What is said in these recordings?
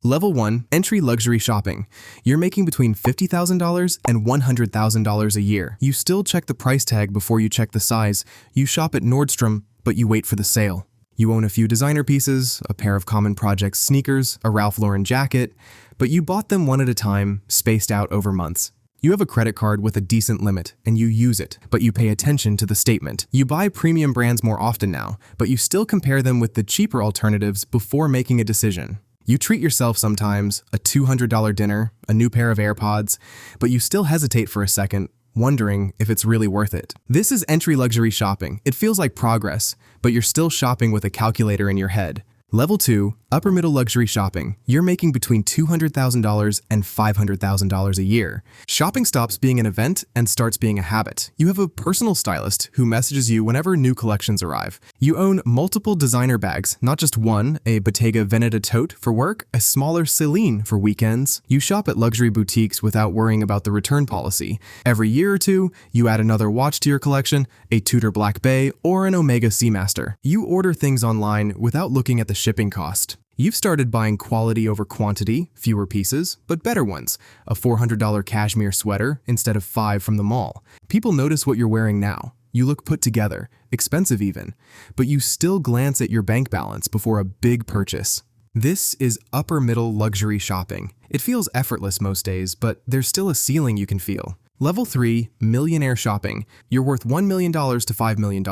Level 1, entry luxury shopping. You're making between $50,000 and $100,000 a year. You still check the price tag before you check the size. You shop at Nordstrom, but you wait for the sale. You own a few designer pieces, a pair of Common Projects sneakers, a Ralph Lauren jacket, but you bought them one at a time, spaced out over months. You have a credit card with a decent limit, and you use it, but you pay attention to the statement. You buy premium brands more often now, but you still compare them with the cheaper alternatives before making a decision. You treat yourself sometimes, a $200 dinner, a new pair of AirPods, but you still hesitate for a second, wondering if it's really worth it. This is entry luxury shopping. It feels like progress, but you're still shopping with a calculator in your head. Level 2, upper middle luxury shopping. You're making between $200,000 and $500,000 a year. Shopping stops being an event and starts being a habit. You have a personal stylist who messages you whenever new collections arrive. You own multiple designer bags, not just one, a Bottega Veneta tote for work, a smaller Celine for weekends. You shop at luxury boutiques without worrying about the return policy. Every year or two, you add another watch to your collection, a Tudor Black Bay, or an Omega Seamaster. You order things online without looking at the shipping cost. You've started buying quality over quantity, fewer pieces, but better ones. A $400 cashmere sweater instead of 5 from the mall. People notice what you're wearing now. You look put together, expensive even, but you still glance at your bank balance before a big purchase. This is upper middle luxury shopping. It feels effortless most days, but there's still a ceiling you can feel. Level 3, millionaire shopping. You're worth $1 million to $5 million.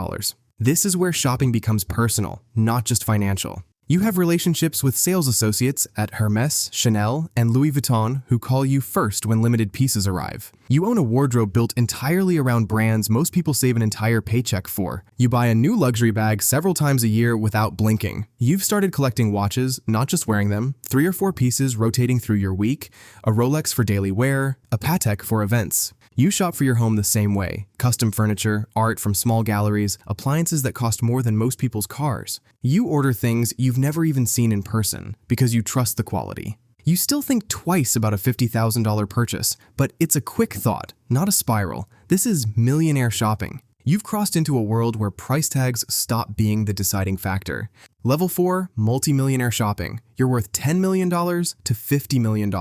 This is where shopping becomes personal, not just financial. You have relationships with sales associates at Hermès, Chanel, and Louis Vuitton who call you first when limited pieces arrive. You own a wardrobe built entirely around brands most people save an entire paycheck for. You buy a new luxury bag several times a year without blinking. You've started collecting watches, not just wearing them, 3 or 4 pieces rotating through your week, a Rolex for daily wear, a Patek for events. You shop for your home the same way. Custom furniture, art from small galleries, appliances that cost more than most people's cars. You order things you've never even seen in person because you trust the quality. You still think twice about a $50,000 purchase, but it's a quick thought, not a spiral. This is millionaire shopping. You've crossed into a world where price tags stop being the deciding factor. Level 4, multi-millionaire shopping. You're worth $10 million to $50 million.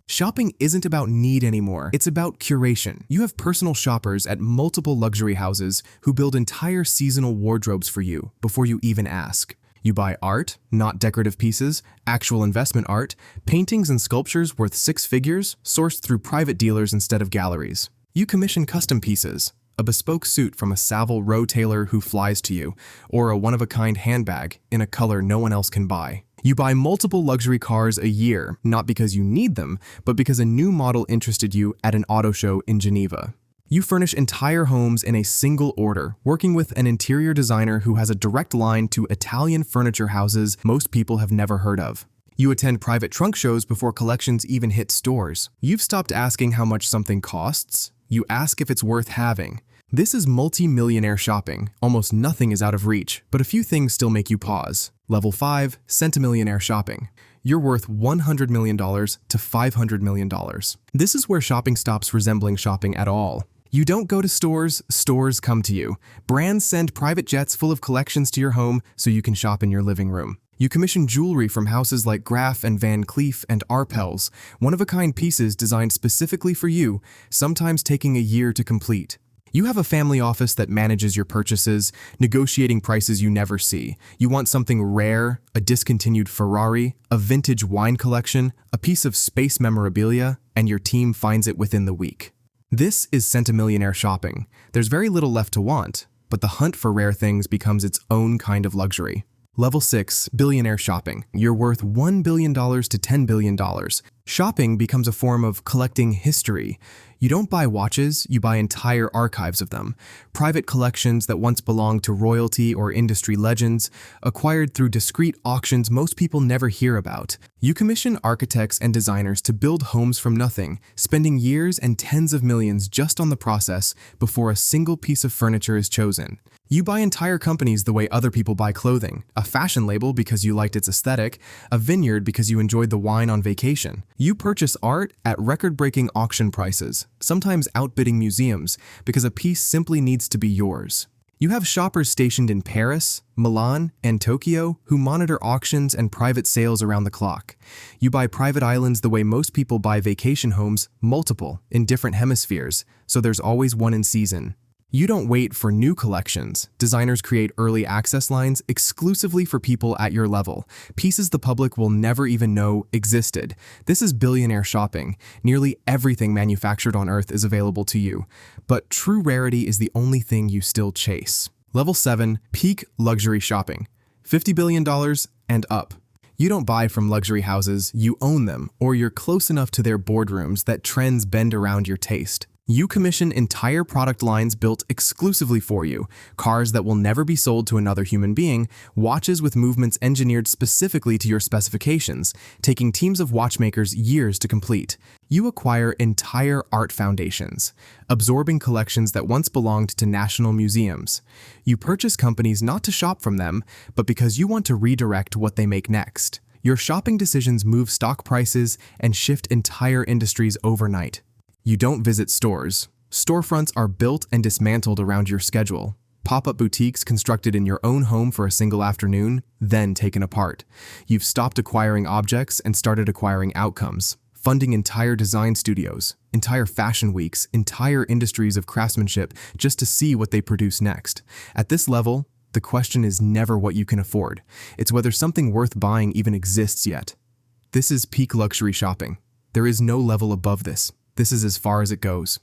Shopping isn't about need anymore, it's about curation. You have personal shoppers at multiple luxury houses who build entire seasonal wardrobes for you before you even ask. You buy art, not decorative pieces, actual investment art, paintings and sculptures worth 6 figures, sourced through private dealers instead of galleries. You commission custom pieces, a bespoke suit from a Savile Row tailor who flies to you, or a one-of-a-kind handbag in a color no one else can buy. You buy multiple luxury cars a year, not because you need them, but because a new model interested you at an auto show in Geneva. You furnish entire homes in a single order, working with an interior designer who has a direct line to Italian furniture houses most people have never heard of. You attend private trunk shows before collections even hit stores. You've stopped asking how much something costs. You ask if it's worth having. This is multi-millionaire shopping. Almost nothing is out of reach, but a few things still make you pause. Level 5, centimillionaire shopping. You're worth $100 million to $500 million. This is where shopping stops resembling shopping at all. You don't go to stores, stores come to you. Brands send private jets full of collections to your home so you can shop in your living room. You commission jewelry from houses like Graff and Van Cleef and Arpels, one-of-a-kind pieces designed specifically for you, sometimes taking a year to complete. You have a family office that manages your purchases, negotiating prices you never see. You want something rare, a discontinued Ferrari, a vintage wine collection, a piece of space memorabilia, and your team finds it within the week. This is centimillionaire shopping. There's very little left to want, but the hunt for rare things becomes its own kind of luxury. Level 6, billionaire shopping. You're worth $1 billion to $10 billion. Shopping becomes a form of collecting history. You don't buy watches, you buy entire archives of them. Private collections that once belonged to royalty or industry legends, acquired through discreet auctions most people never hear about. You commission architects and designers to build homes from nothing, spending years and tens of millions just on the process before a single piece of furniture is chosen. You buy entire companies the way other people buy clothing, a fashion label because you liked its aesthetic, a vineyard because you enjoyed the wine on vacation. You purchase art at record-breaking auction prices, sometimes outbidding museums, because a piece simply needs to be yours. You have shoppers stationed in Paris, Milan, and Tokyo who monitor auctions and private sales around the clock. You buy private islands the way most people buy vacation homes, multiple, in different hemispheres, so there's always one in season. You don't wait for new collections. Designers create early access lines exclusively for people at your level, pieces the public will never even know existed. This is billionaire shopping. Nearly everything manufactured on Earth is available to you, but true rarity is the only thing you still chase. Level 7, peak luxury shopping. $50 billion and up. You don't buy from luxury houses, you own them, or you're close enough to their boardrooms that trends bend around your taste. You commission entire product lines built exclusively for you, cars that will never be sold to another human being, watches with movements engineered specifically to your specifications, taking teams of watchmakers years to complete. You acquire entire art foundations, absorbing collections that once belonged to national museums. You purchase companies not to shop from them, but because you want to redirect what they make next. Your shopping decisions move stock prices and shift entire industries overnight. You don't visit stores. Storefronts are built and dismantled around your schedule. Pop-up boutiques constructed in your own home for a single afternoon, then taken apart. You've stopped acquiring objects and started acquiring outcomes, funding entire design studios, entire fashion weeks, entire industries of craftsmanship just to see what they produce next. At this level, the question is never what you can afford. It's whether something worth buying even exists yet. This is peak luxury shopping. There is no level above this. This is as far as it goes.